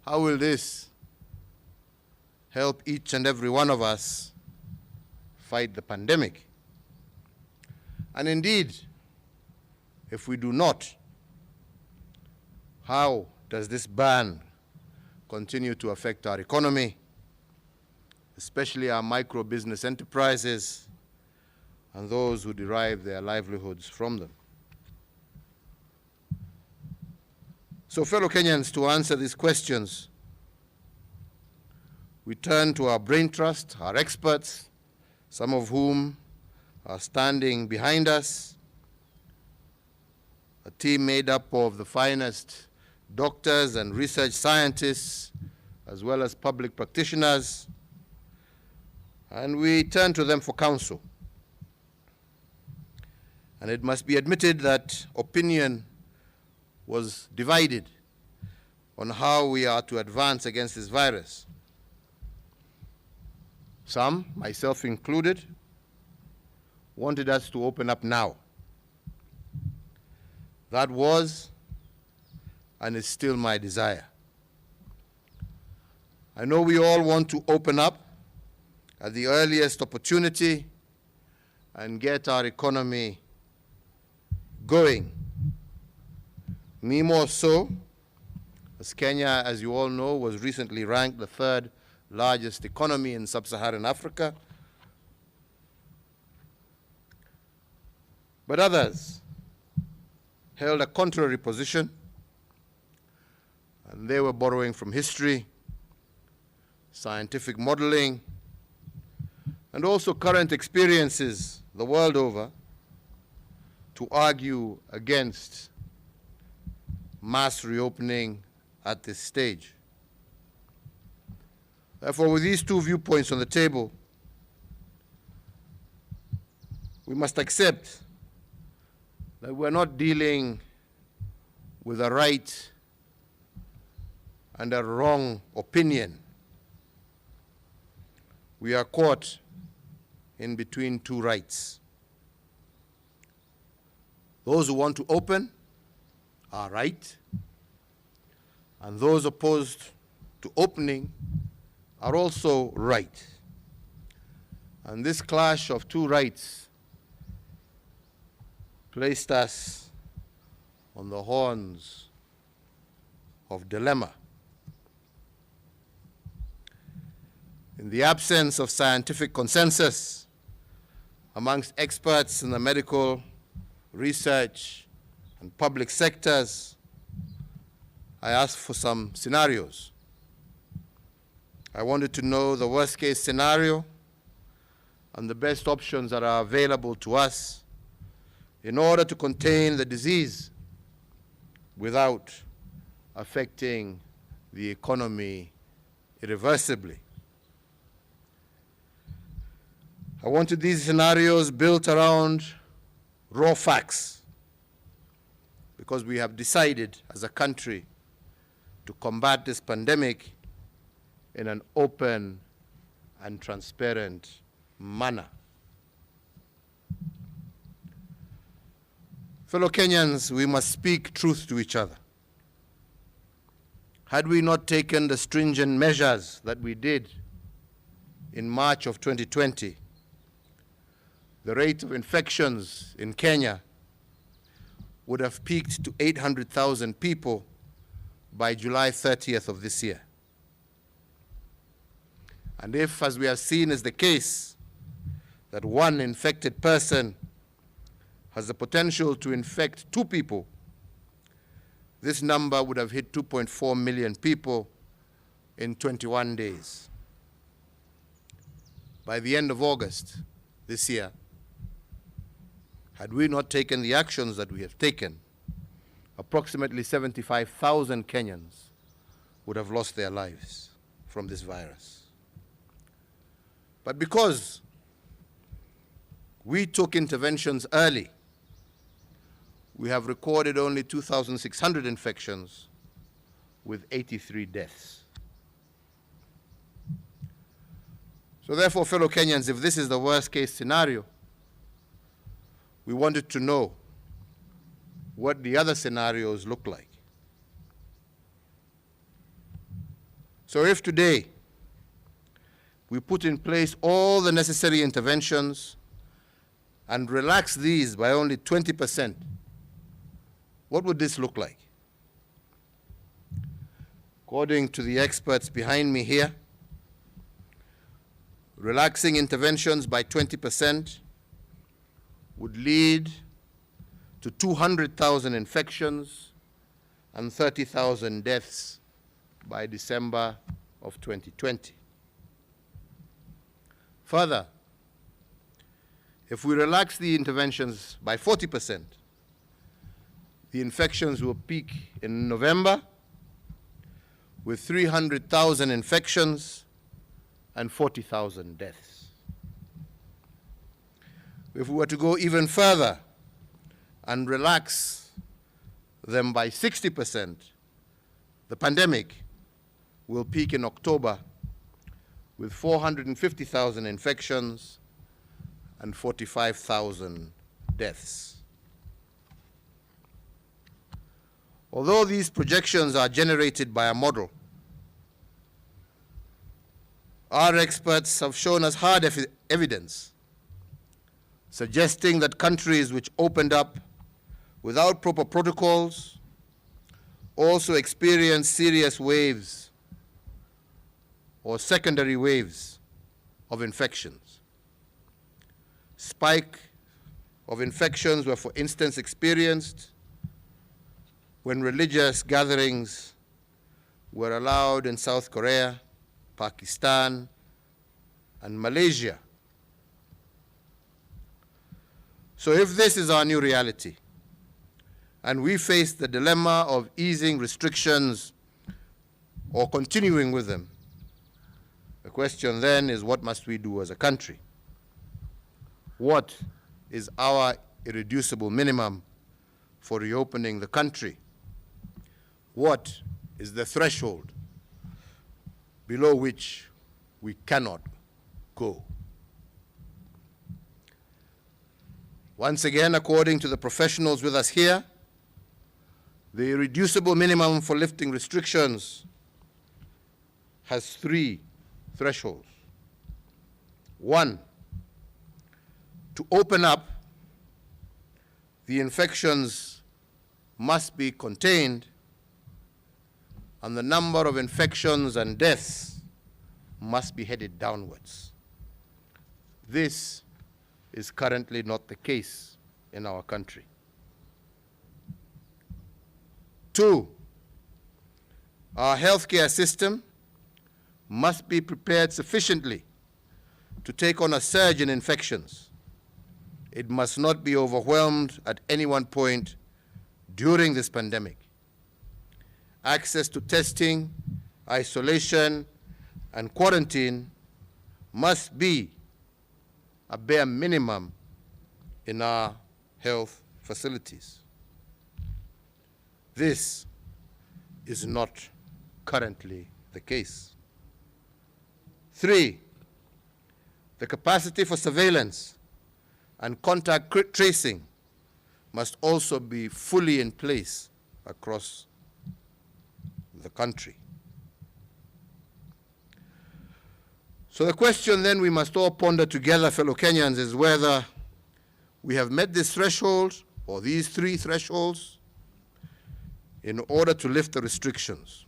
how will this help each and every one of us fight the pandemic? And indeed, if we do not, how does this ban continue to affect our economy, especially our micro business enterprises and those who derive their livelihoods from them? So, fellow Kenyans, to answer these questions, we turn to our brain trust, our experts, some of whom are standing behind us, a team made up of the finest doctors and research scientists, as well as public practitioners, and we turn to them for counsel. And it must be admitted that opinion was divided on how we are to advance against this virus. Some, myself included, wanted us to open up now. That was and is still my desire. I know we all want to open up at the earliest opportunity and get our economy going. Me more so, as Kenya, as you all know, was recently ranked the third largest economy in sub-Saharan Africa. But others held a contrary position, and they were borrowing from history, scientific modeling, and also current experiences the world over to argue against mass reopening at this stage. Therefore, with these two viewpoints on the table, we must accept that we're not dealing with a right and a wrong opinion. We are caught in between two rights. Those who want to open are right, and those opposed to opening are also right. And this clash of two rights placed us on the horns of dilemma. In the absence of scientific consensus amongst experts in the medical, research, and public sectors, I asked for some scenarios. I wanted to know the worst-case scenario and the best options that are available to us in order to contain the disease without affecting the economy irreversibly. I wanted these scenarios built around raw facts, because we have decided as a country to combat this pandemic in an open and transparent manner. Fellow Kenyans, we must speak truth to each other. Had we not taken the stringent measures that we did in March of 2020, the rate of infections in Kenya would have peaked to 800,000 people by July 30th of this year. And if, as we have seen is the case, that one infected person has the potential to infect 2 people, this number would have hit 2.4 million people in 21 days. By the end of August this year, had we not taken the actions that we have taken, approximately 75,000 Kenyans would have lost their lives from this virus. But because we took interventions early, we have recorded only 2,600 infections with 83 deaths. So therefore, fellow Kenyans, if this is the worst case scenario, we wanted to know what the other scenarios look like. So if today we put in place all the necessary interventions and relax these by only 20%, what would this look like? According to the experts behind me here, relaxing interventions by 20% would lead to 200,000 infections and 30,000 deaths by December of 2020. Further, if we relax the interventions by 40%, the infections will peak in November with 300,000 infections and 40,000 deaths. If we were to go even further and relax them by 60%, the pandemic will peak in October with 450,000 infections and 45,000 deaths. Although these projections are generated by a model, our experts have shown us hard evidence suggesting that countries which opened up without proper protocols also experienced serious waves or secondary waves of infections. Spike of infections were, for instance, experienced when religious gatherings were allowed in South Korea, Pakistan, and Malaysia. So if this is our new reality, and we face the dilemma of easing restrictions or continuing with them, the question then is, what must we do as a country? What is our irreducible minimum for reopening the country? What is the threshold below which we cannot go? Once again, according to the professionals with us here, the irreducible minimum for lifting restrictions has 3 thresholds. 1, to open up, the infections must be contained and the number of infections and deaths must be headed downwards. This is currently not the case in our country. 2, our healthcare system must be prepared sufficiently to take on a surge in infections. It must not be overwhelmed at any one point during this pandemic. Access to testing, isolation, and quarantine must be a bare minimum in our health facilities. This is not currently the case. 3, the capacity for surveillance and contact tracing must also be fully in place across the country. So the question then we must all ponder together, fellow Kenyans, is whether we have met this threshold or these 3 thresholds in order to lift the restrictions.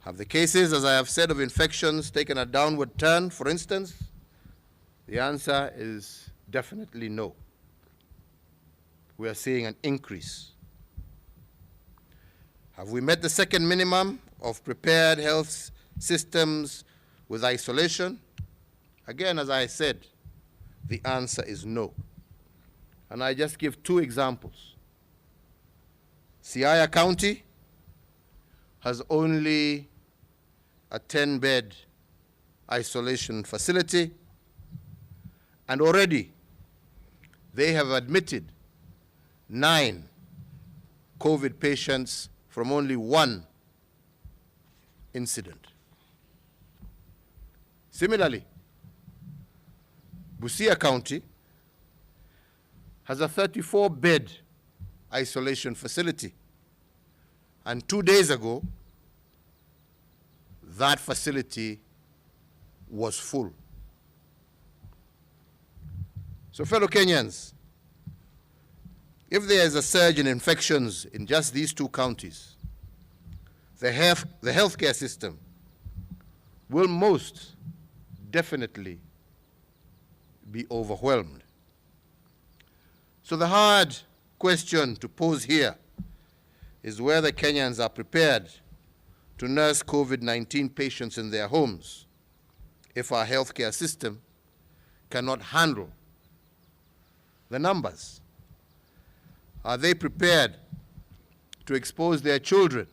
Have the cases, as I have said, of infections taken a downward turn, for instance? The answer is definitely no. We are seeing an increase. Have we met the second minimum of prepared health systems with isolation? Again, as I said, the answer is no. And I just give 2 examples. Siaya County has only a 10-bed isolation facility, and already they have admitted 9 COVID patients from only 1 incident. Similarly, Busia County has a 34-bed isolation facility, and 2 days ago, that facility was full. So, fellow Kenyans, if there is a surge in infections in just these two counties, the healthcare system will most definitely be overwhelmed. So the hard question to pose here is whether Kenyans are prepared to nurse COVID-19 patients in their homes if our healthcare system cannot handle the numbers. Are they prepared to expose their children,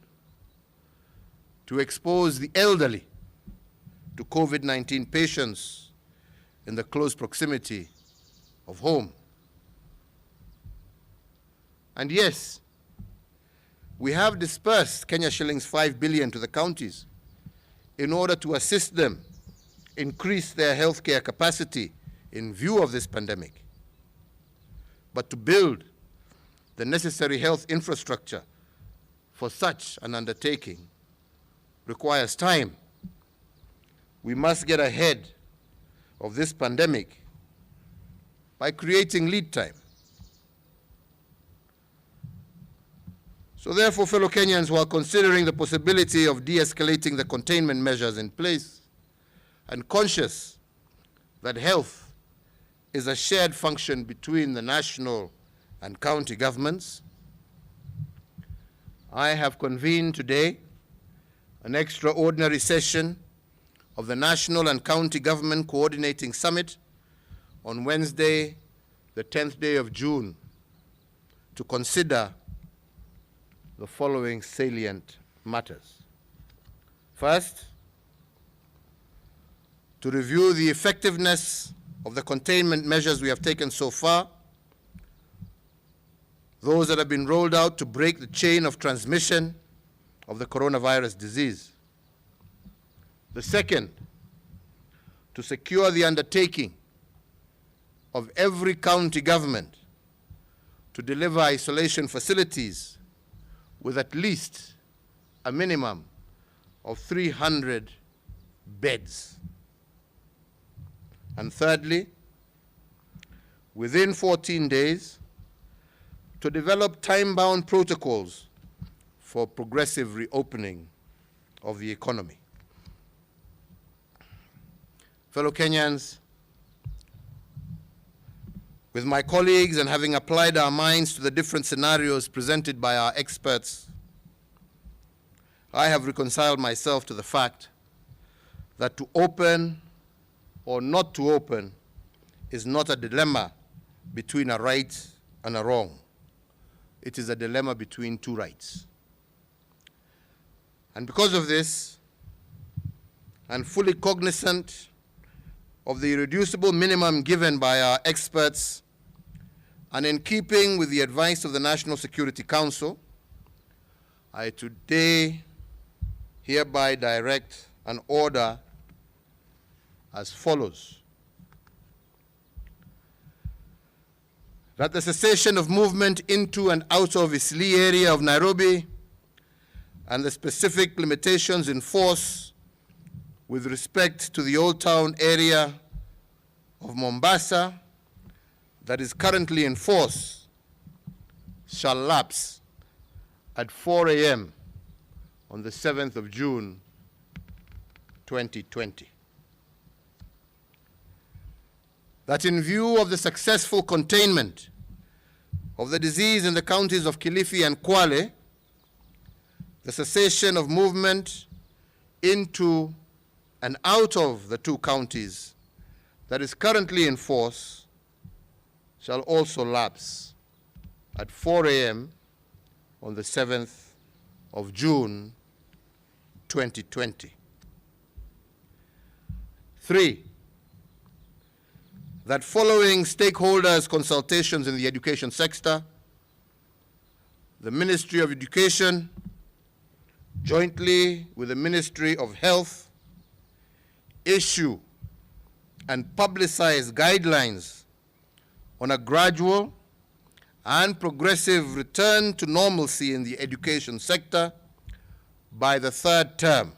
to expose the elderly to COVID-19 patients in the close proximity of home? And yes, we have dispersed Kenya shillings 5 billion to the counties in order to assist them increase their healthcare capacity in view of this pandemic. But to build the necessary health infrastructure for such an undertaking requires time. We must get ahead of this pandemic by creating lead time. So therefore, fellow Kenyans who are considering the possibility of de-escalating the containment measures in place and conscious that health is a shared function between the national and county governments, I have convened today an extraordinary session of the National and County Government Coordinating Summit on Wednesday, the 10th day of June, to consider the following salient matters. First, to review the effectiveness of the containment measures we have taken so far, those that have been rolled out to break the chain of transmission of the coronavirus disease. The second, to secure the undertaking of every county government to deliver isolation facilities with at least a minimum of 300 beds. And thirdly, within 14 days, to develop time-bound protocols for progressive reopening of the economy. Fellow Kenyans, with my colleagues and having applied our minds to the different scenarios presented by our experts, I have reconciled myself to the fact that to open or not to open is not a dilemma between a right and a wrong. It is a dilemma between two rights. And because of this, and fully cognizant of the irreducible minimum given by our experts, and in keeping with the advice of the National Security Council, I today hereby direct an order as follows. That the cessation of movement into and out of Eastleigh area of Nairobi and the specific limitations in force with respect to the Old Town area of Mombasa that is currently in force shall lapse at 4 a.m. on the 7th of June, 2020. That in view of the successful containment of the disease in the counties of Kilifi and Kwale, the cessation of movement into and out of the two counties that is currently in force shall also lapse at 4 a.m. on the 7th of June, 2020. 3, that following stakeholders' consultations in the education sector, the Ministry of Education, jointly with the Ministry of Health, issue and publicize guidelines on a gradual and progressive return to normalcy in the education sector by the third term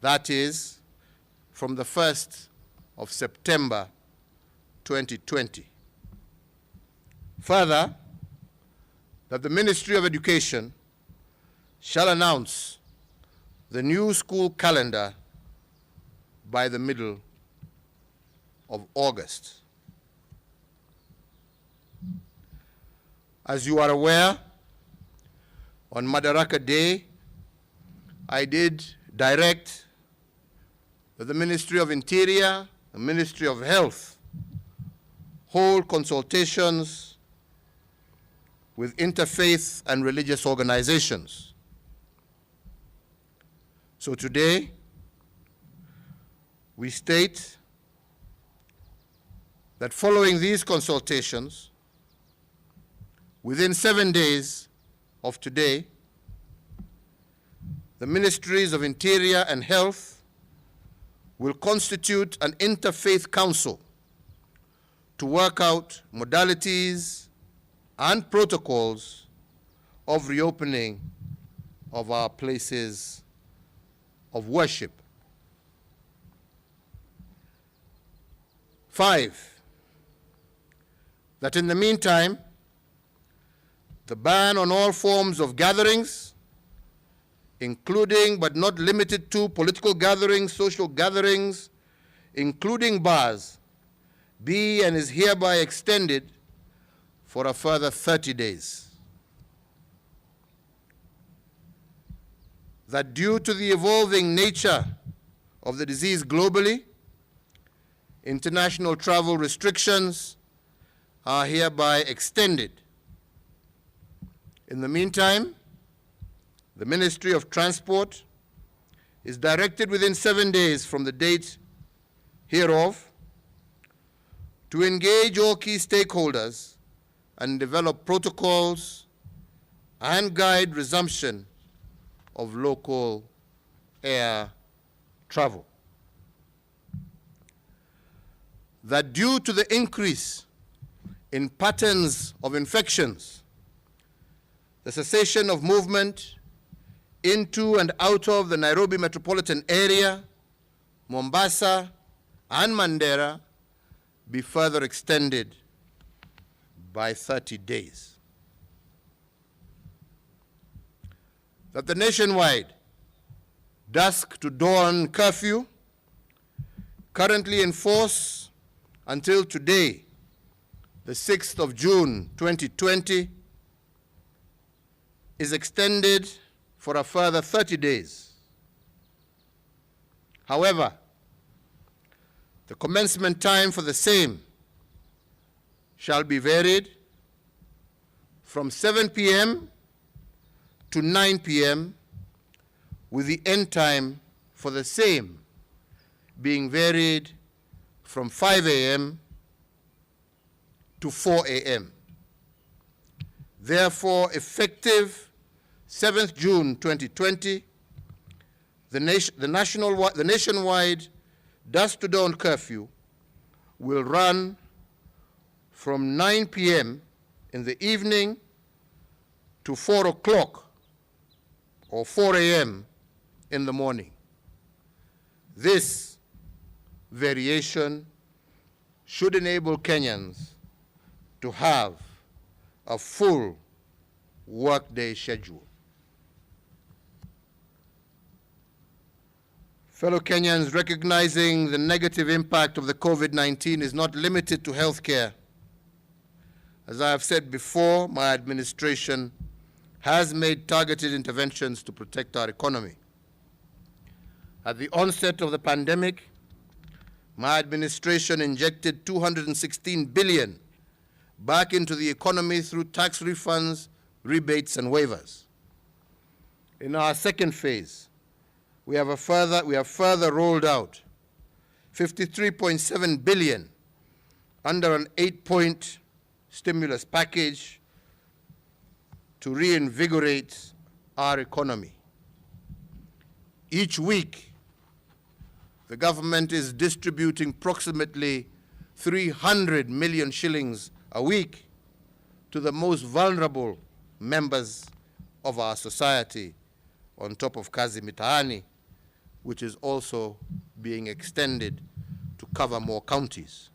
That is, from the 1st of September 2020. Further, that the Ministry of Education shall announce the new school calendar by the middle of August. As you are aware, on Madaraka Day, I did direct that the Ministry of Interior, the Ministry of Health, hold consultations with interfaith and religious organizations. So today, we state that following these consultations, within 7 days of today, the Ministries of Interior and Health will constitute an interfaith council to work out modalities and protocols of reopening of our places of worship. 5, that in the meantime, the ban on all forms of gatherings, including but not limited to political gatherings, social gatherings, including bars, be and is hereby extended for a further 30 days. That due to the evolving nature of the disease globally, international travel restrictions are hereby extended. In the meantime, the Ministry of Transport is directed within 7 days from the date hereof to engage all key stakeholders and develop protocols and guide resumption of local air travel. That due to the increase in patterns of infections, the cessation of movement into and out of the Nairobi metropolitan area, Mombasa, and Mandera be further extended by 30 days. That the nationwide dusk to dawn curfew, currently in force until today, the 6th of June 2020, is extended for a further 30 days. However, the commencement time for the same shall be varied from 7 p.m. to 9 p.m., with the end time for the same being varied from 5 a.m. to 4 a.m. Therefore, effective 7th June 2020, the nationwide dusk to dawn curfew will run from 9 p.m. in the evening to 4 o'clock or 4 a.m. in the morning. This variation should enable Kenyans to have a full workday schedule. Fellow Kenyans, recognizing the negative impact of the COVID-19 is not limited to healthcare. As I have said before, my administration has made targeted interventions to protect our economy. At the onset of the pandemic, my administration injected 216 billion back into the economy through tax refunds, rebates, and waivers. In our second phase, we have further rolled out 53.7 billion under an 8-point stimulus package to reinvigorate our economy. Each week, the government is distributing approximately 300 million shillings a week to the most vulnerable members of our society, on top of Kazi Mitaani which is also being extended to cover more counties.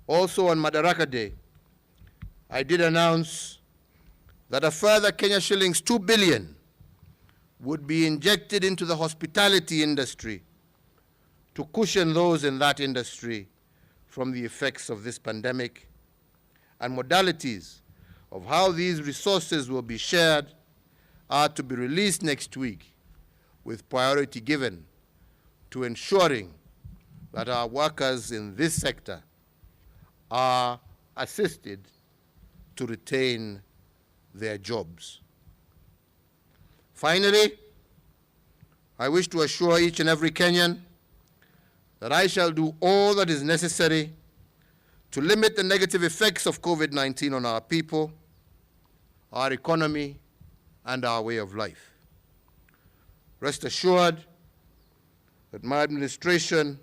Also on Madaraka Day, I did announce that a further Kenya shillings 2 billion would be injected into the hospitality industry to cushion those in that industry from the effects of this pandemic, and modalities of how these resources will be shared are to be released next week, with priority given to ensuring that our workers in this sector are assisted to retain their jobs. Finally, I wish to assure each and every Kenyan that I shall do all that is necessary to limit the negative effects of COVID-19 on our people, our economy, and our way of life. Rest assured that my administration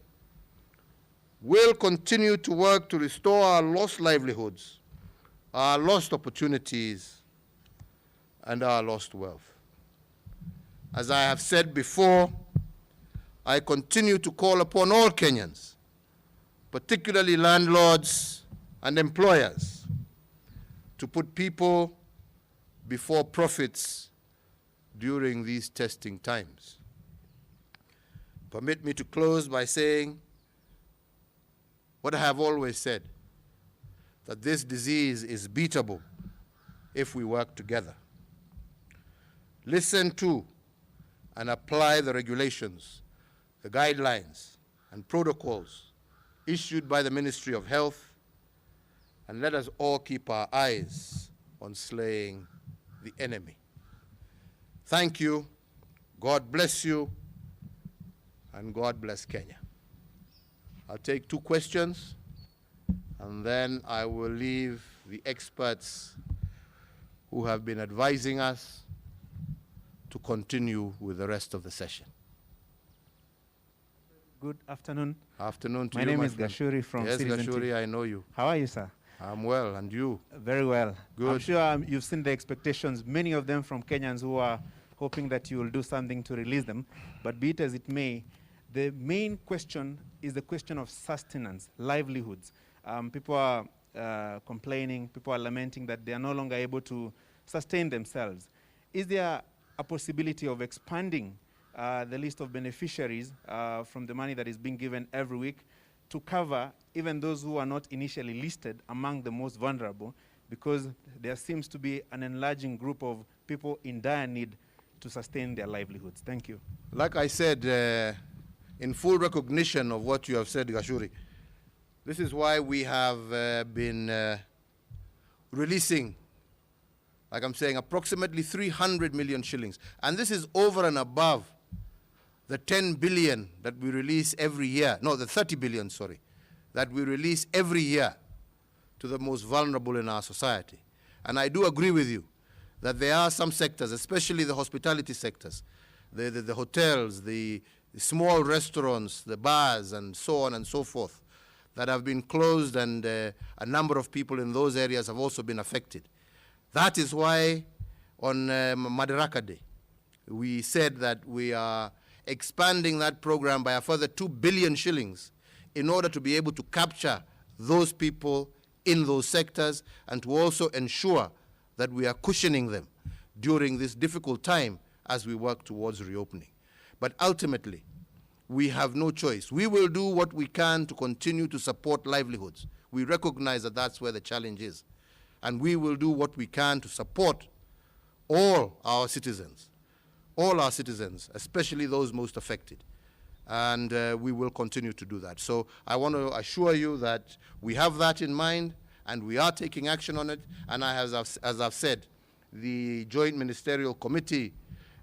will continue to work to restore our lost livelihoods, our lost opportunities, and our lost wealth. As I have said before, I continue to call upon all Kenyans, particularly landlords and employers, to put people before profits during these testing times. Permit me to close by saying what I have always said, that this disease is beatable if we work together. Listen to and apply the regulations, the guidelines, and protocols issued by the Ministry of Health, and let us all keep our eyes on slaying the enemy. Thank you, God bless you, and God bless Kenya. I'll take 2 questions, and then I will leave the experts who have been advising us to continue with the rest of the session. Good afternoon. Afternoon to my you, name my is friend. Gashuri from Yes, Citizen Gashuri, TV. I know you. How are you, sir? I'm well, and you? Very well. Good. I'm sure you've seen the expectations, many of them from Kenyans who are hoping that you will do something to release them. But be it as it may, the main question is the question of sustenance, livelihoods. People are complaining, people are lamenting that they are no longer able to sustain themselves. Is there a possibility of expanding the list of beneficiaries from the money that is being given every week to cover even those who are not initially listed among the most vulnerable, because there seems to be an enlarging group of people in dire need to sustain their livelihoods? Thank you. Like I said, in full recognition of what you have said, Gashuri, this is why we have been releasing, like I'm saying, approximately 300 million shillings. And this is over and above the 10 billion that we release every year, no, the 30 billion, sorry, that we release every year to the most vulnerable in our society. And I do agree with you that there are some sectors, especially the hospitality sectors, the hotels, the small restaurants, the bars, and so on and so forth, that have been closed, and a number of people in those areas have also been affected. That is why on Madaraka Day, we said that we are expanding that program by a further 2 billion shillings in order to be able to capture those people in those sectors and to also ensure that we are cushioning them during this difficult time as we work towards reopening. But ultimately, we have no choice. We will do what we can to continue to support livelihoods. We recognize that that's where the challenge is. And we will do what we can to support all our citizens, especially those most affected. And we will continue to do that. So I want to assure you that we have that in mind, and we are taking action on it. And as I've said, the Joint Ministerial Committee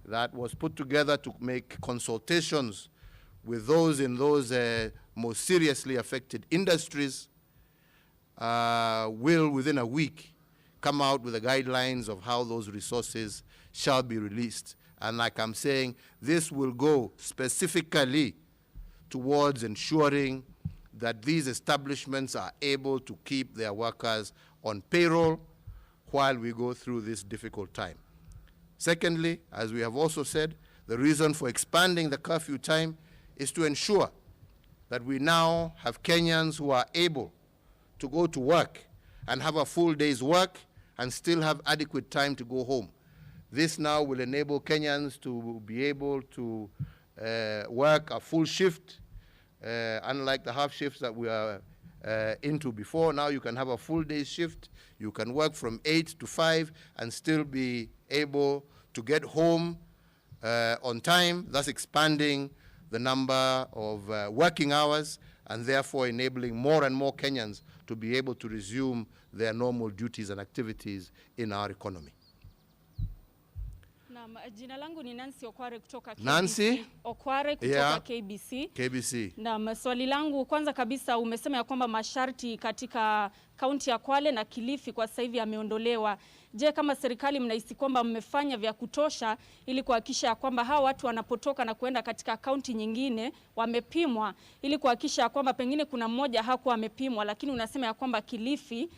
that was put together to make consultations with those in those most seriously affected industries will, within a week, come out with the guidelines of how those resources shall be released. And like I'm saying, this will go specifically towards ensuring that these establishments are able to keep their workers on payroll while we go through this difficult time. Secondly, as we have also said, The reason for expanding the curfew time is to ensure that we now have Kenyans who are able to go to work and have a full day's work and still have adequate time to go home. This now will enable Kenyans to be able to work a full shift, unlike the half shifts that we are into before. Now you can have a full day's shift. You can work from 8 to 5 and still be able to get home on time, thus expanding the number of working hours and therefore enabling more and more Kenyans to be able to resume their normal duties and activities in our economy. Jina langu ni Nancy Okware kutoka KBC. Nancy? Okware kutoka KBC. KBC. Na swali langu kwanza kabisa, umesema ya kwamba masharti katika kaunti ya Kwale na Kilifi kwa sasa hivi yameondolewa. Je, kama serikali mnahisi kwamba mmefanya vya kutosha ili kuhakikisha kwamba hawa watu wanapotoka na kuenda katika kaunti nyingine wamepimwa, ili kuhakikisha kwamba pengine kuna mmoja hakuwa amepimwa, lakini unasema ya kwamba Kilifi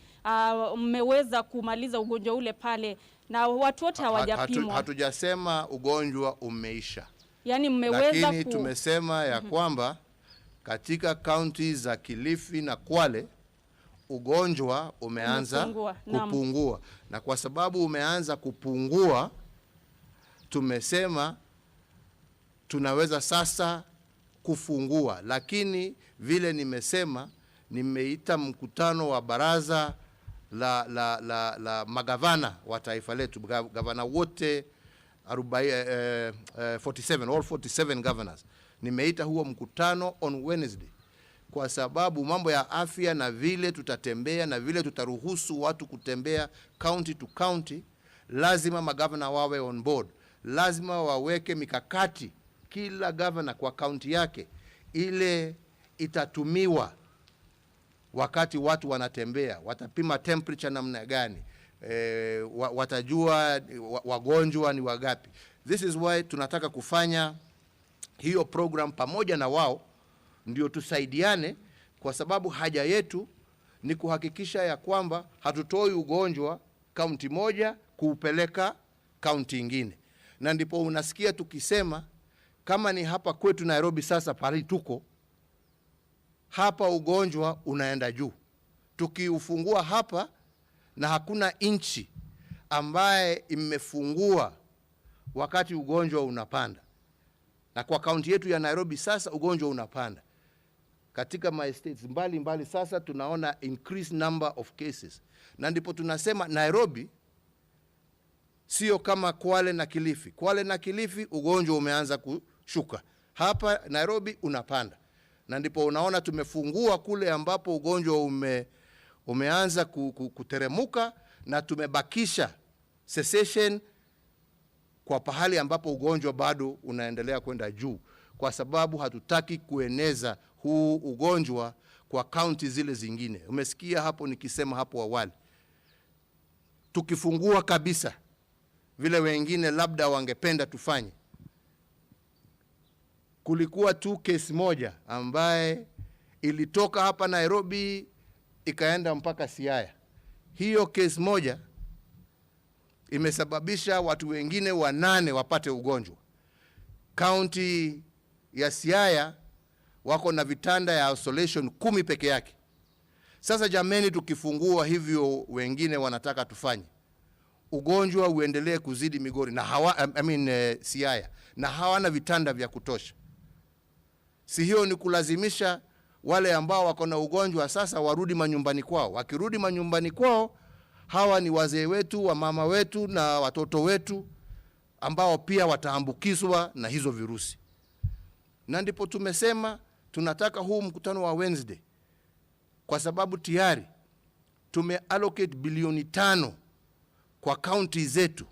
mmeweza kumaliza ugonjwa ule pale na watu wote hawajapimwa? Hatujasema ugonjwa umeisha. Yani mmeweza, lakini tumesema ya kwamba katika kaunti za Kilifi na Kwale ugonjwa umeanza kupungua. Na kwa sababu umeanza kupungua, tumesema tunaweza sasa kufungua. Lakini vile nimesema, nimeita mkutano wa baraza la magavana wa taifa letu, gavana wote 47, all 47 governors. Nimeita huo mkutano on Wednesday kwa sababu mambo ya afya na vile tutatembea na vile tutaruhusu watu kutembea county to county, lazima magavana wawe on board. Lazima waweke mikakati kila governor kwa county yake, ile itatumiwa wakati watu wanatembea. Watapima temperature namna gani, watajua wagonjwa ni wagapi. This is why tunataka kufanya hiyo program pamoja na wao, ndio tusaidiane, kwa sababu haja yetu ni kuhakikisha ya kwamba hatutoi ugonjwa kaunti moja kuupeleka kaunti ingine. Na ndipo unasikia tukisema kama ni hapa kwetu Nairobi sasa pale tuko hapa ugonjwa unaenda juu. Tukiufungua hapa na hakuna inchi ambaye imefungua wakati ugonjwa unapanda. Na kwa kaunti yetu ya Nairobi sasa ugonjwa unapanda. Katika my states mbali sasa tunaona increased number of cases. Na ndipo tunasema Nairobi sio kama Kwale na Kilifi. Kwale na Kilifi ugonjwa umeanza kushuka. Hapa Nairobi unapanda. Na ndipo unaona tumefungua kule ambapo ugonjwa umeanza kuteremuka, na tumebakisha cessation kwa pahali ambapo ugonjwa bado unaendelea kwenda juu, kwa sababu hatutaki kueneza huu ugonjwa kwa kaunti zile zingine. Umesikia hapo nikisema hapo awali, tukifungua kabisa vile wengine labda wangependa tufanye. Kulikuwa tu kesi moja ambaye ilitoka hapa Nairobi ikaenda mpaka Siaya. Hiyo kesi moja imesababisha watu wengine 8 wapate ugonjwa. County ya Siaya wako na vitanda ya isolation 10 peke yake. Sasa jameni, tukifungua hivyo wengine wanataka tufanye, ugonjwa uendelee kuzidi Migori na Siaya, na hawana vitanda vya kutosha. Si hiyo ni kulazimisha wale ambao wako na ugonjwa sasa warudi manyumbani kwao. Wakirudi manyumbani kwao, hawa ni wazee wetu, wa mama wetu na watoto wetu ambao pia wataambukizwa na hizo virusi. Na ndipo tumesema tunataka huu mkutano wa Wednesday, kwa sababu tayari tumeallocate bilioni 5 kwa county zetu.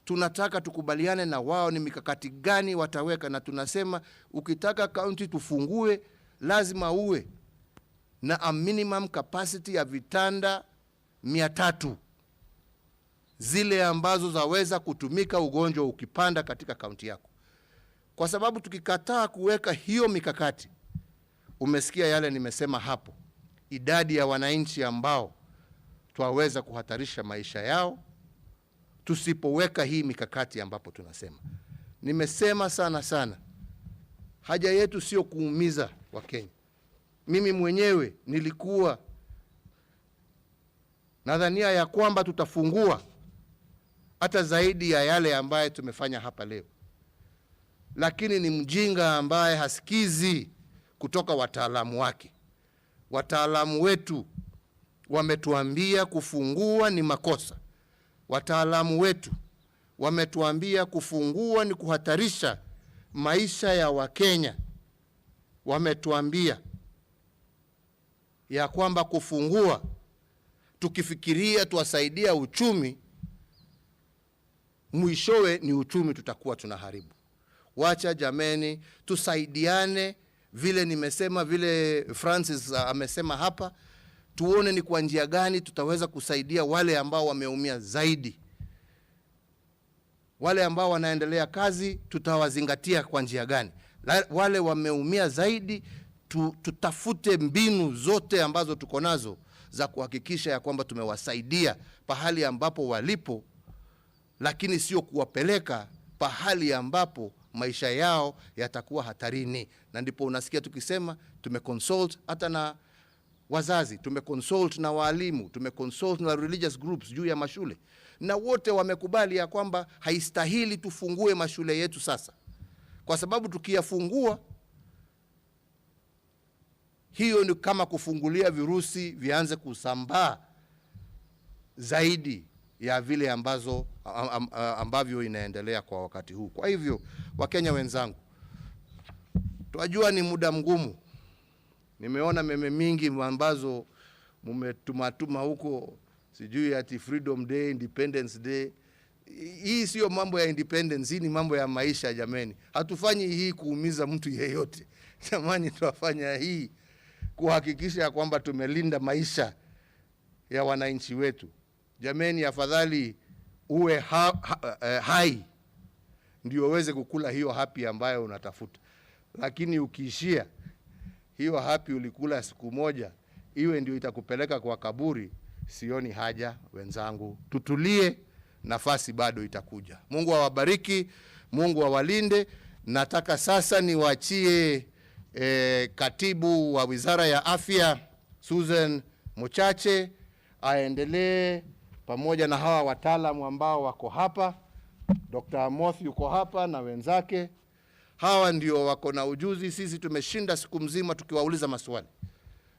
Tunataka tukubaliane na wao ni mikakati gani wataweka, na tunasema ukitaka county tufungue lazima uwe na a minimum capacity ya vitanda 300 zile ambazo zaweza kutumika ugonjwa ukipanda katika kaunti yako. Kwa sababu tukikataa kuweka hiyo mikakati, umesikia yale nimesema hapo, idadi ya wananchi ambao twaweza kuhatarisha maisha yao tusipoweka hii mikakati ambapo tunasema. nimesema sana, haja yetu sio kuumiza Wakenya. Mimi mwenyewe nilikuwa nadhania ya kwamba tutafungua hata zaidi ya yale ambaye tumefanya hapa leo, lakini ni mjinga ambaye hasikizi kutoka wataalamu wake. Wataalamu wetu wametuambia kufungua ni makosa. Wataalamu wetu wametuambia kufungua ni kuhatarisha maisha ya Wakenya. Wametuambia ya kwamba kufungua tukifikiria tuwasaidia uchumi, mwishowe ni uchumi tutakuwa tunaharibu. Wacha jameni, tusaidiane vile nimesema, vile Francis amesema hapa, tuone ni kwa njia gani tutaweza kusaidia wale ambao wameumia zaidi. Wale ambao wanaendelea kazi tutawazingatia kwa njia gani? Wale wameumia zaidi tutafute mbinu zote ambazo tuko nazo za kuhakikisha ya kwamba tumewasaidia pahali ambapo walipo, lakini sio kuwapeleka pahali ambapo maisha yao yatakuwa hatarini. Na ndipo unasikia tukisema tumeconsult hata na wazazi, tumeconsult na walimu, tumeconsult na religious groups juu ya mashule, na wote wamekubali ya kwamba haistahili tufungue mashule yetu sasa, kwa sababu tukiyafungua hiyo ni kama kufungulia virusi vianze kusambaa zaidi ya vile ambavyo inaendelea kwa wakati huu. Kwa hivyo Wakenya wenzangu, tunajua ni muda mgumu. Nimeona meme mingi ambazo mmetumatuma huko, sijui ati Freedom Day, Independence Day. Hii sio mambo ya independence, hii ni mambo ya maisha jameni. Hatufanyi hii kuumiza mtu yeyote. Jamani, tuwafanya hii kuhakikisha ya kwamba tumelinda maisha ya wananchi wetu. Jameni, afadhali uwe hai ndio uweze kukula hiyo happy ambayo unatafuta. Lakini ukiishia hiyo happy ulikula siku moja, iwe ndio itakupeleka kwa kaburi, sioni haja wenzangu. Tutulie, nafasi bado itakuja. Mungu awabariki, Mungu awalinde. Nataka sasa niwaachie katibu wa Wizara ya Afya Susan Mochache aendelee pamoja na hawa wataalamu ambao wako hapa. Dr. Amoth yuko hapa na wenzake. Hawa ndio wako na ujuzi. Sisi tumeshinda siku mzima tukiwauliza maswali,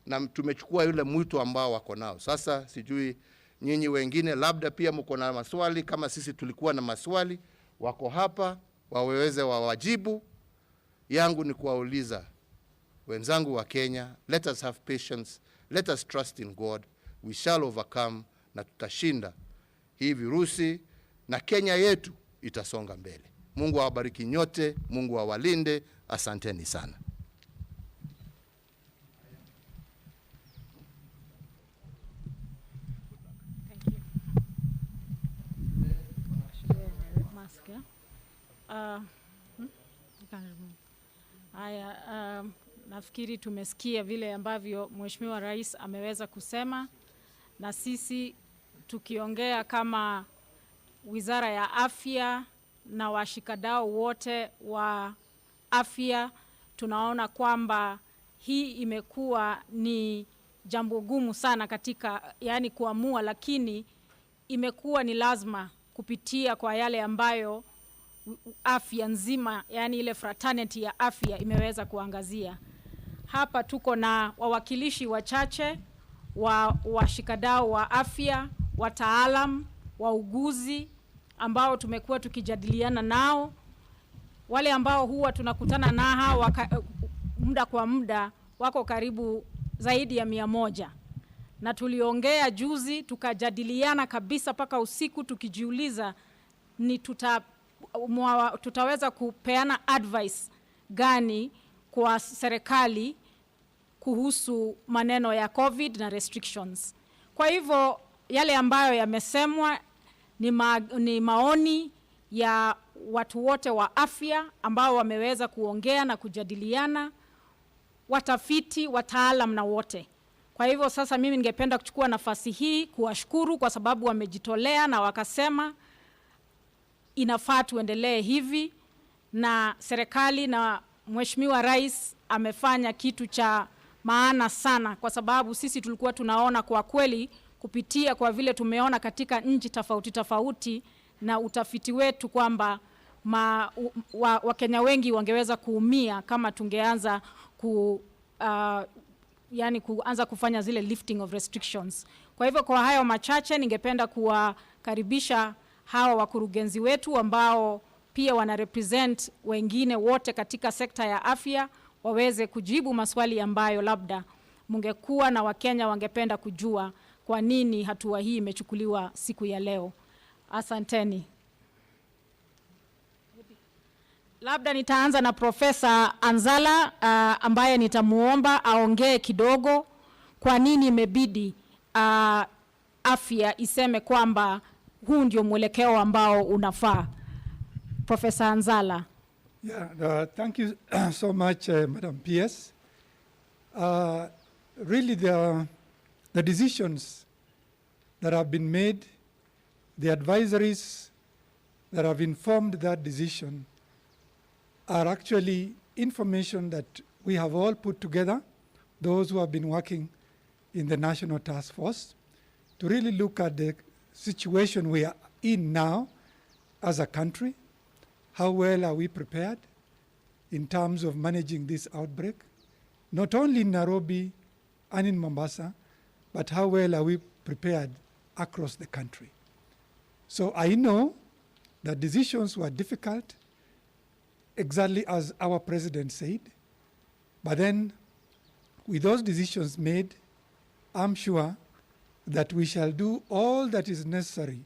na tumechukua yule mwito ambao wako nao. Sasa sijui nyinyi wengine labda pia mko na maswali kama sisi tulikuwa na maswali. Wako hapa waweze wawajibu. Yangu ni kuwauliza wenzangu wa Kenya, let us have patience, let us trust in God, we shall overcome, na tutashinda hii virusi na Kenya yetu itasonga mbele. Mungu awabariki nyote, Mungu awalinde. Asanteni sana. Nafikiri tumesikia vile ambavyo Mheshimiwa Rais ameweza kusema, na sisi tukiongea kama Wizara ya Afya na washikadau wote wa afya, tunaona kwamba hii imekuwa ni jambo gumu sana katika kuamua, lakini imekuwa ni lazima kupitia kwa yale ambayo afya nzima, ile fraternity ya afya imeweza kuangazia. Hapa tuko na wawakilishi wachache wa washikadau wa afya, wataalam, wauguzi ambao tumekuwa tukijadiliana nao, wale ambao huwa tunakutana nao muda kwa muda, wako karibu zaidi ya 100. Na tuliongea juzi, tukajadiliana kabisa paka usiku tukijiuliza ni tutaweza kupeana advice gani kwa serikali kuhusu maneno ya COVID na restrictions. Kwa hivyo yale ambayo yamesemwa ni maoni ya watu wote wa afya ambao wameweza kuongea na kujadiliana, watafiti, wataalam na wote. Kwa hivyo sasa mimi ningependa kuchukua nafasi hii kuwashukuru kwa sababu wamejitolea na wakasema inafaa tuendelee hivi, na serikali na Mheshimiwa Rais amefanya kitu cha maana sana, kwa sababu sisi tulikuwa tunaona kwa kweli kupitia kwa vile tumeona katika nchi tofauti tofauti na utafiti wetu kwamba Wakenya wengi wangeweza kuumia kama tungeanza kuanza kufanya zile lifting of restrictions. Kwa hivyo kwa hayo machache ningependa kuwakaribisha hawa wakurugenzi wetu ambao pia wana represent wengine wote katika sekta ya afya waweze kujibu maswali ambayo labda mungekuwa na Wakenya wangependa kujua kwa nini hatua hii imechukuliwa siku ya leo. Asanteni. Labda nitaanza na Profesa Anzala ambaye nitamuomba aongee kidogo kwa nini imebidi afya iseme kwamba huu ndio mwelekeo ambao unafaa. Profesa Anzala. Yeah, thank you so much, Madam PS. Really, the decisions that have been made, the advisories that have informed that decision are actually information that we have all put together, those who have been working in the National Task Force, to really look at the situation we are in now as a country. How well are we prepared in terms of managing this outbreak, not only in Nairobi and in Mombasa, but how well are we prepared across the country? So I know that decisions were difficult, exactly as our president said, but then with those decisions made, I'm sure that we shall do all that is necessary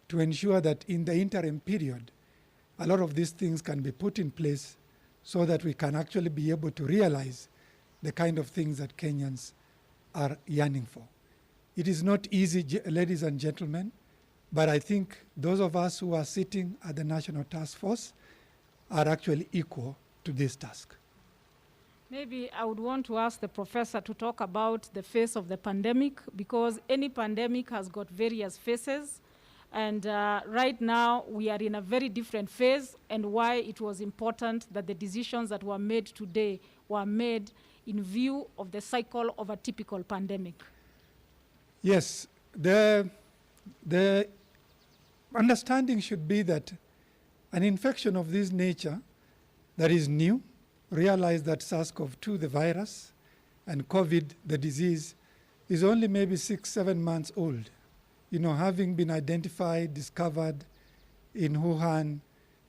to ensure that in the interim period, a lot of these things can be put in place so that we can actually be able to realize the kind of things that Kenyans are yearning for. It is not easy, ladies and gentlemen, but I think those of us who are sitting at the National Task Force are actually equal to this task. Maybe I would want to ask the professor to talk about the phase of the pandemic, because any pandemic has got various phases. And right now we are in a very different phase, and why it was important that the decisions that were made today were made in view of the cycle of a typical pandemic. Yes, the understanding should be that an infection of this nature that is new, realize that SARS-CoV-2, the virus, and COVID, the disease, is only maybe 6-7 months old. You know, having been identified, discovered in Wuhan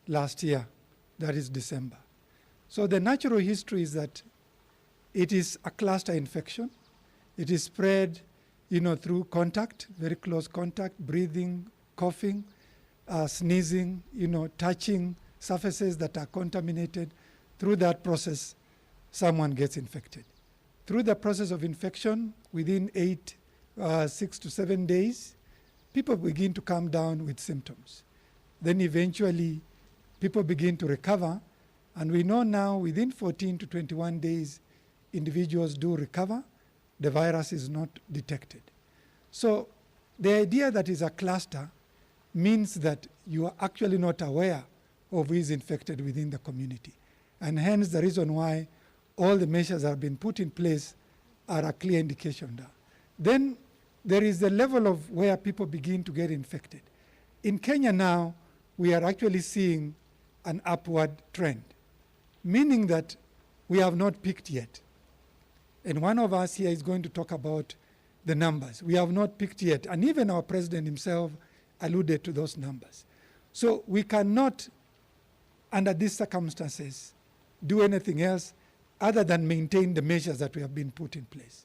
last year, that is December. So the natural history is that it is a cluster infection. It is spread, you know, through contact, very close contact, breathing, coughing, sneezing, you know, touching surfaces that are contaminated. Through that process, someone gets infected. Through the process of infection, within 6 to 7 days, people begin to come down with symptoms. Then eventually, people begin to recover, and we know now within 14 to 21 days, individuals do recover. The virus is not detected. So the idea that is a cluster means that you are actually not aware of who is infected within the community. And hence the reason why all the measures that have been put in place are a clear indication that. Then there is the level of where people begin to get infected. In Kenya now, we are actually seeing an upward trend, meaning that we have not peaked yet. And one of us here is going to talk about the numbers. We have not peaked yet, and even our president himself alluded to those numbers. So we cannot, under these circumstances, do anything else other than maintain the measures that we have been put in place.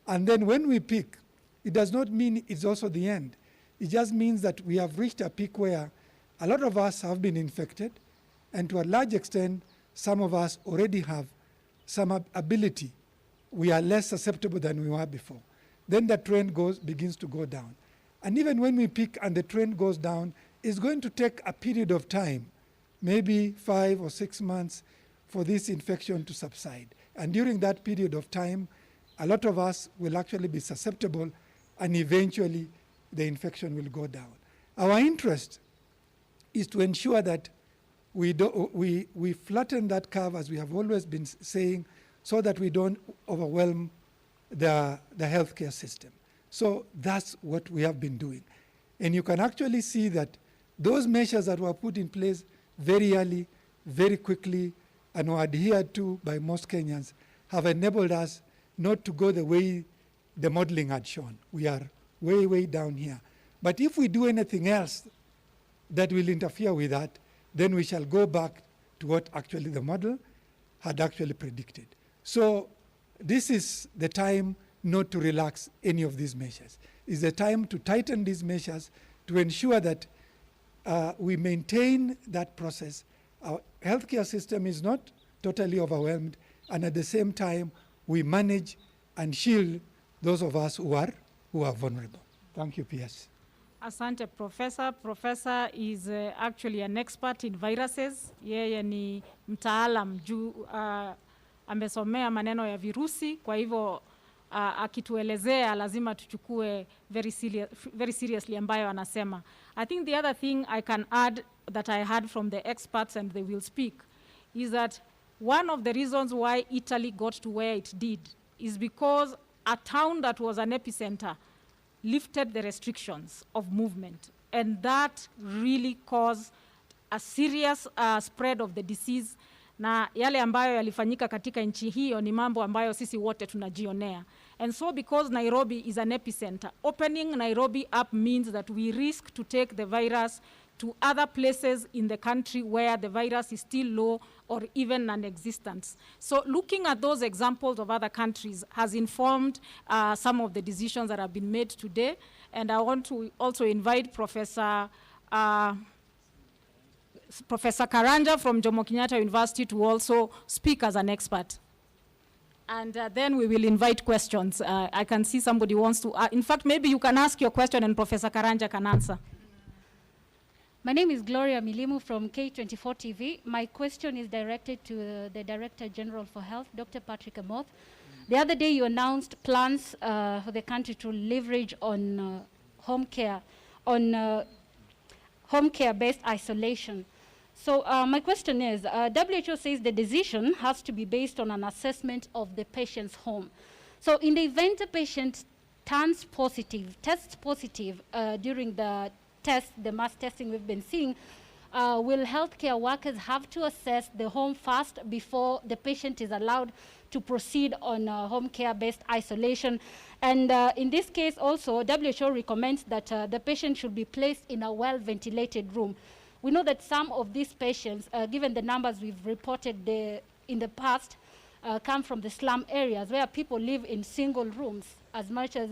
And then when we peak, it does not mean it's also the end. It just means that we have reached a peak where a lot of us have been infected, and to a large extent, some of us already have some ability. We are less susceptible than we were before. Then the trend begins to go down. And even when we peak and the trend goes down, it's going to take a period of time, maybe 5 or 6 months, for this infection to subside. And during that period of time, a lot of us will actually be susceptible, and eventually the infection will go down. Our interest is to ensure that we flatten that curve, as we have always been saying, so that we don't overwhelm the healthcare system. So that's what we have been doing. And you can actually see that those measures that were put in place very early, very quickly, and were adhered to by most Kenyans have enabled us not to go the way the modeling had shown. We are way, way down here. But if we do anything else that will interfere with that, then we shall go back to what actually the model had actually predicted. So this is the time not to relax any of these measures. It's the time to tighten these measures to ensure that we maintain that process. Our healthcare system is not totally overwhelmed, and at the same time, we manage and shield those of us who are vulnerable. Thank you, PS. Asante, Professor. Professor is actually an expert in viruses. Yeye ni mtaalam juu amesomea maneno ya virusi, kwa hivyo akituelezea lazima tuchukue very seriously ambayo anasema. I think the other thing I can add that I heard from the experts, and they will speak, is that one of the reasons why Italy got to where it did is because a town that was an epicenter lifted the restrictions of movement, and that really caused a serious spread of the disease. Na yale ambayo yalifanyika katika nchi hiyo ni mambo ambayo sisi wote tunajionea. And so because Nairobi is an epicenter, opening Nairobi up means that we risk to take the virus to other places in the country where the virus is still low or even non-existent. So looking at those examples of other countries has informed some of the decisions that have been made today. And I want to also invite Professor Karanja from Jomo Kenyatta University to also speak as an expert. And then we will invite questions. I can see somebody wants to, in fact, maybe you can ask your question and Professor Karanja can answer. My name is Gloria Milimu from K24 TV. My question is directed to the Director General for Health, Dr. Patrick Amoth. The other day you announced plans for the country to leverage on home care, on home care-based isolation. So my question is, WHO says the decision has to be based on an assessment of the patient's home. So in the event a patient tests positive during the test, the mass testing we've been seeing, will healthcare workers have to assess the home first before the patient is allowed to proceed on home care-based isolation? And in this case also, WHO recommends that the patient should be placed in a well-ventilated room. We know that some of these patients, given the numbers we've reported in the past, come from the slum areas where people live in single rooms, as much as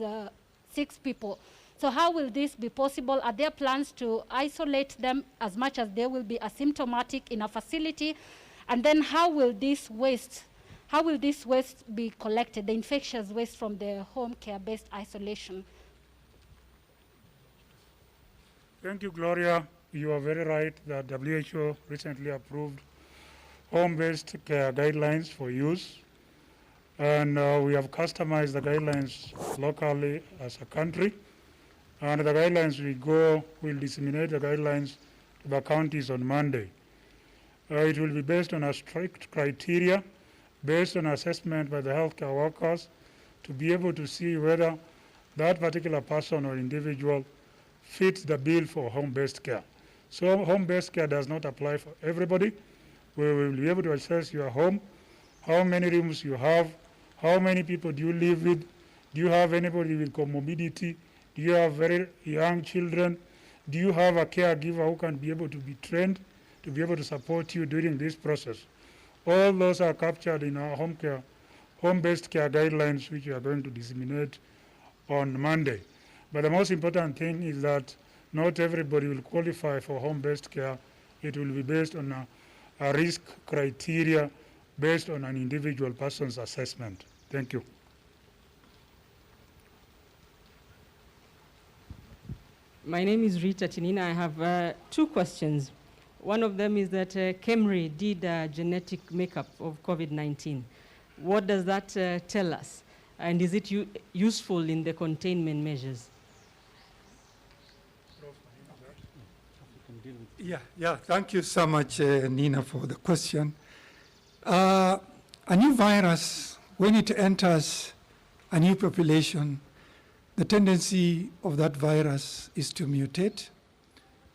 6 people. So how will this be possible? Are there plans to isolate them as much as they will be asymptomatic in a facility? And then how will this waste be collected, the infectious waste from the home care-based isolation? Thank you, Gloria. You are very right that WHO recently approved home-based care guidelines for use. And we have customized the guidelines locally as a country. And the guidelines we'll disseminate the guidelines to the counties on Monday. It will be based on a strict criteria, based on assessment by the healthcare workers to be able to see whether that particular person or individual fits the bill for home-based care. So home-based care does not apply for everybody. We will be able to assess your home, how many rooms you have, how many people do you live with, do you have anybody with comorbidity, do you have very young children, do you have a caregiver who can be able to be trained to be able to support you during this process. All those are captured in our home-based care guidelines, which we are going to disseminate on Monday. But the most important thing is that not everybody will qualify for home-based care. It will be based on a risk criteria based on an individual person's assessment. Thank you. My name is Rita Tinina. I have 2 questions. One of them is that KEMRI did a genetic makeup of COVID-19. What does that tell us? And is it useful in the containment measures? deal with. Yeah, thank you so much, Nina, for the question. A new virus, when it enters a new population, the tendency of that virus is to mutate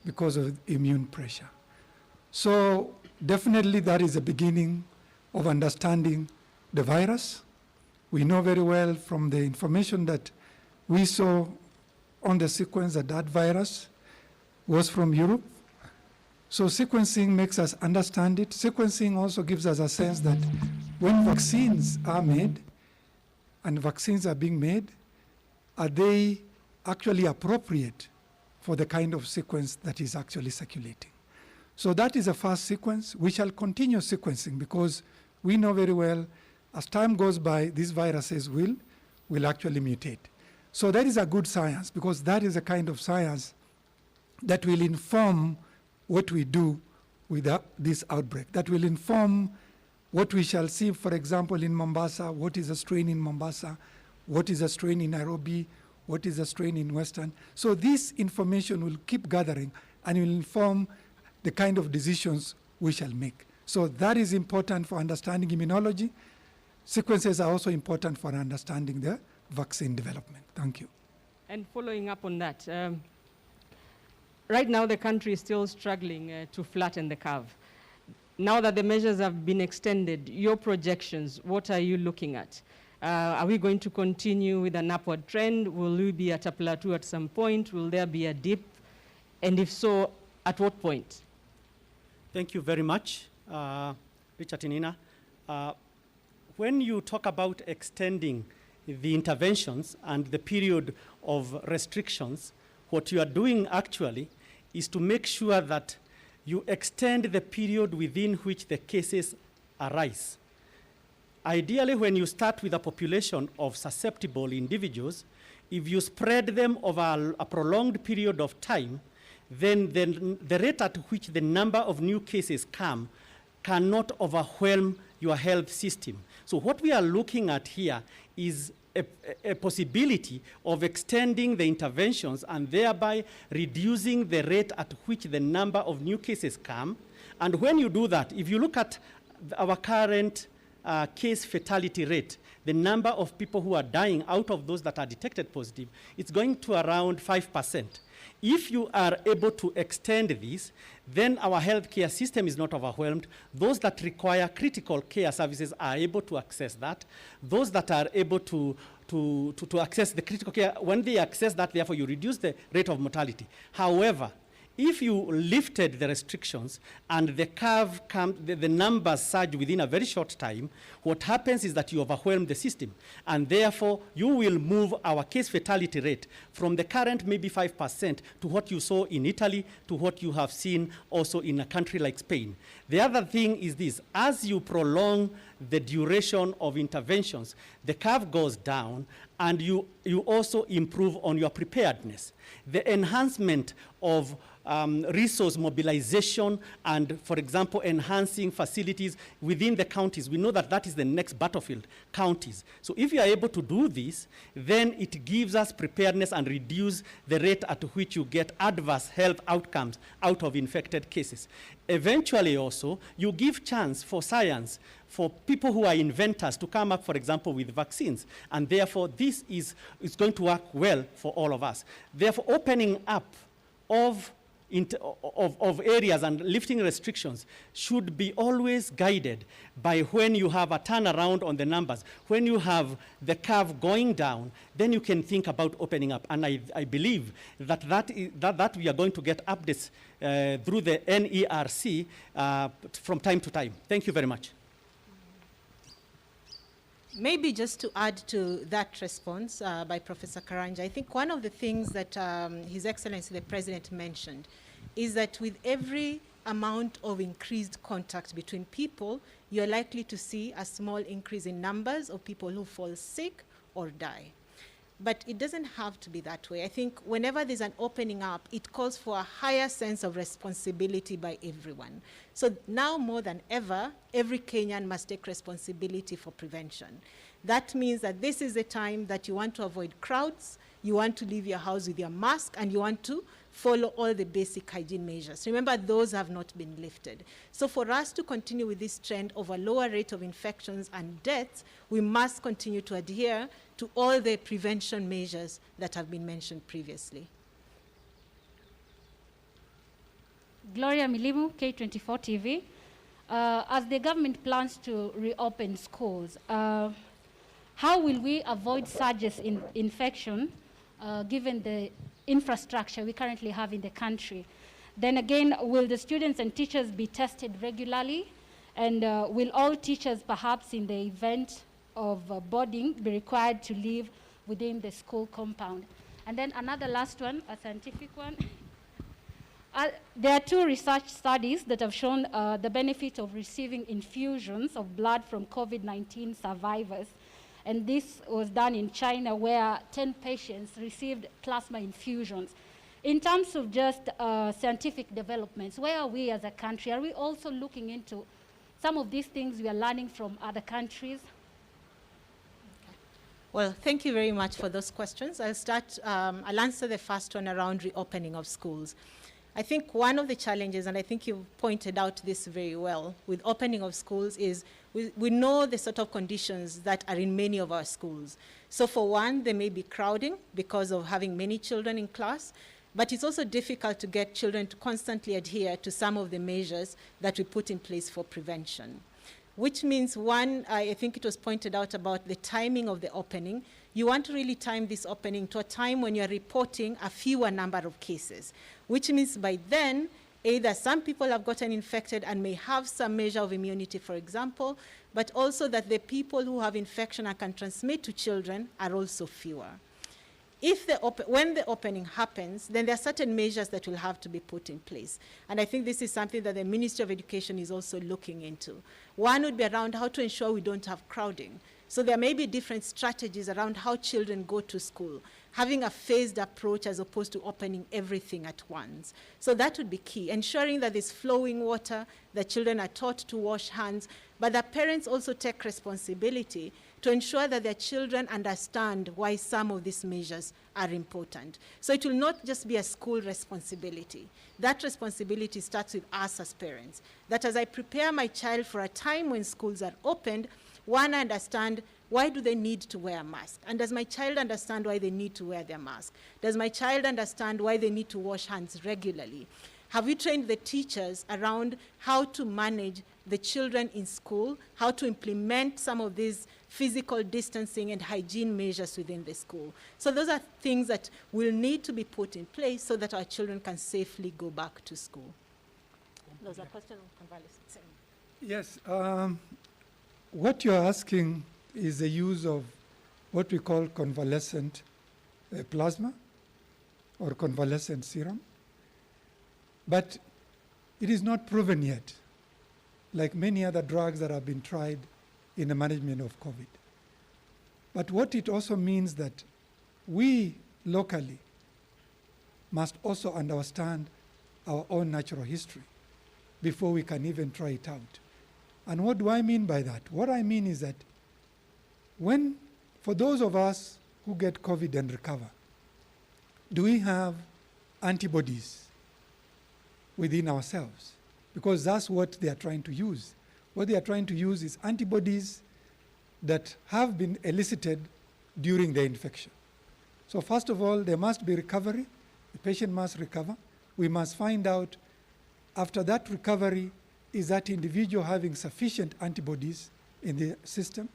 because of immune pressure. So definitely that is the beginning of understanding the virus. We know very well from the information that we saw on the sequence that that virus was from Europe. So sequencing makes us understand it. Sequencing also gives us a sense that when vaccines are made, and vaccines are being made, are they actually appropriate for the kind of sequence that is actually circulating? So that is the first sequence. We shall continue sequencing because we know very well as time goes by, these viruses will actually mutate. So that is a good science because that is a kind of science that will inform what we do with this outbreak, that will inform what we shall see, for example, in Mombasa, what is a strain in Mombasa, what is a strain in Nairobi, what is a strain in Western. So this information will keep gathering and will inform the kind of decisions we shall make. So that is important for understanding immunology. Sequences are also important for understanding the vaccine development. Thank you. And following up on that, right now the country is still struggling to flatten the curve. Now that the measures have been extended, your projections, what are you looking at? Are we going to continue with an upward trend? Will we be at a plateau at some point? Will there be a dip? And if so, at what point? Thank you very much, Richard and Nina. When you talk about extending the interventions and the period of restrictions, what you are doing actually is to make sure that you extend the period within which the cases arise. Ideally, when you start with a population of susceptible individuals, if you spread them over a prolonged period of time, then the rate at which the number of new cases come cannot overwhelm your health system. So what we are looking at here is a possibility of extending the interventions and thereby reducing the rate at which the number of new cases come. And when you do that, if you look at our current case fatality rate, the number of people who are dying out of those that are detected positive, it's going to around 5%. If you are able to extend this, then our healthcare system is not overwhelmed. Those that require critical care services are able to access that. Those that are able to access the critical care, when they access that, therefore you reduce the rate of mortality. However, if you lifted the restrictions and the curve the numbers surge within a very short time, what happens is that you overwhelm the system. And therefore, you will move our case fatality rate from the current maybe 5% to what you saw in Italy, to what you have seen also in a country like Spain. The other thing is this: as you prolong the duration of interventions, the curve goes down, and you also improve on your preparedness. The enhancement of resource mobilization and, for example, enhancing facilities within the counties. We know that that is the next battlefield, counties. So if you are able to do this, then it gives us preparedness and reduce the rate at which you get adverse health outcomes out of infected cases. Eventually also, you give chance for science, for people who are inventors to come up, for example, with vaccines. And therefore, this is going to work well for all of us. Therefore, opening up of areas and lifting restrictions should be always guided by when you have a turnaround on the numbers. When you have the curve going down, then you can think about opening up. And I believe that we are going to get updates through the NERC from time to time. Thank you very much. Maybe just to add to that response by Professor Karanja, I think one of the things that His Excellency the President mentioned is that with every amount of increased contact between people, you're likely to see a small increase in numbers of people who fall sick or die. But it doesn't have to be that way. I think whenever there's an opening up, it calls for a higher sense of responsibility by everyone. So now more than ever, every Kenyan must take responsibility for prevention. That means that this is a time that you want to avoid crowds, you want to leave your house with your mask, and you want to follow all the basic hygiene measures. Remember, those have not been lifted. So for us to continue with this trend of a lower rate of infections and deaths, we must continue to adhere to all the prevention measures that have been mentioned previously. Gloria Milimu, K24 TV. As the government plans to reopen schools, how will we avoid surges in infection given the infrastructure we currently have in the country? Then again, will the students and teachers be tested regularly? And will all teachers, perhaps in the event of boarding, be required to live within the school compound? And then another last one, a scientific one. There are 2 research studies that have shown the benefit of receiving infusions of blood from COVID-19 survivors. And this was done in China, where 10 patients received plasma infusions. In terms of just scientific developments, where are we as a country? Are we also looking into some of these things we are learning from other countries? Well, thank you very much for those questions. I'll answer the first one around reopening of schools. I think one of the challenges, and I think you've pointed out this very well, with opening of schools is we know the sort of conditions that are in many of our schools. So for one, there may be crowding because of having many children in class, but it's also difficult to get children to constantly adhere to some of the measures that we put in place for prevention. Which means, one, I think it was pointed out about the timing of the opening. You want to really time this opening to a time when you're reporting a fewer number of cases, which means by then, either some people have gotten infected and may have some measure of immunity, for example, but also that the people who have infection and can transmit to children are also fewer. When the opening happens, then there are certain measures that will have to be put in place. And I think this is something that the Ministry of Education is also looking into. One would be around how to ensure we don't have crowding. So there may be different strategies around how children go to school, having a phased approach as opposed to opening everything at once. So that would be key, ensuring that there's flowing water, that children are taught to wash hands, but that parents also take responsibility to ensure that their children understand why some of these measures are important. So it will not just be a school responsibility. That responsibility starts with us as parents. That as I prepare my child for a time when schools are opened, one, I understand why do they need to wear a mask? And does my child understand why they need to wear their mask? Does my child understand why they need to wash hands regularly? Have we trained the teachers around how to manage the children in school, how to implement some of these physical distancing and hygiene measures within the school? So those are things that will need to be put in place so that our children can safely go back to school. Those are questions on convalescence. Yes, what you're asking is the use of what we call convalescent plasma or convalescent serum. But it is not proven yet, like many other drugs that have been tried in the management of COVID. But what it also means that we locally must also understand our own natural history before we can even try it out. And what do I mean by that? What I mean is that for those of us who get COVID and recover, do we have antibodies within ourselves? Because that's what they are trying to use. What they are trying to use is antibodies that have been elicited during the infection. So first of all, there must be recovery. The patient must recover. We must find out, after that recovery, is that individual having sufficient antibodies in the system?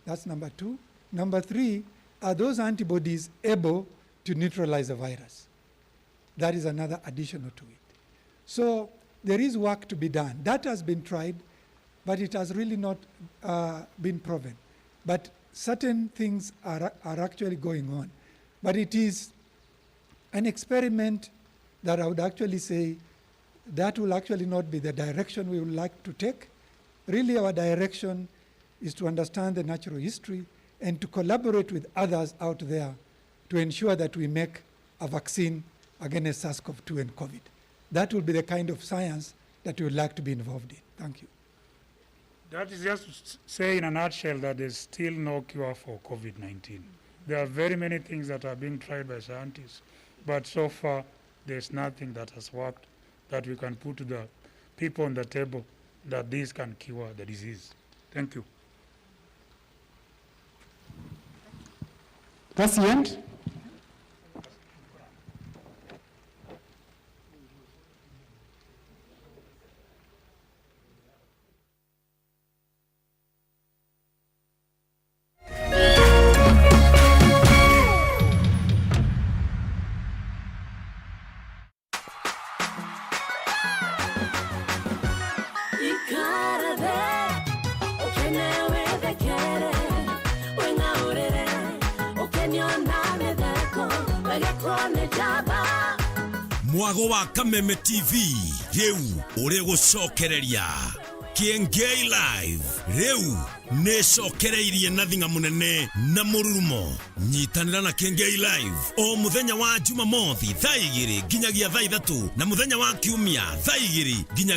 That's number 2. Number 3, are those antibodies able to neutralize the virus? That is another additional to it. So there is work to be done. That has been tried, but it has really not been proven. But certain things are actually going on. But it is an experiment that I would actually say that will actually not be the direction we would like to take. Really, our direction is to understand the natural history and to collaborate with others out there to ensure that we make a vaccine against SARS-CoV-2 and COVID. That will be the kind of science that we would like to be involved in. Thank you. That is just to say in a nutshell that there's still no cure for COVID-19. There are very many things that are being tried by scientists, but so far there's nothing that has worked that we can put to the people on the table that this can cure the disease. Thank you. That's the end. Mwago wa Kameme TV reu uri gucokereria Kengei Live reu ne cokereirie na thinga munene na mururumo nyitanira na Kengei Live o muthenya wa Jumamothi thaa 2 nginyagia thaa 3 na muthenya wa Kiumia thaa 2 nginyagia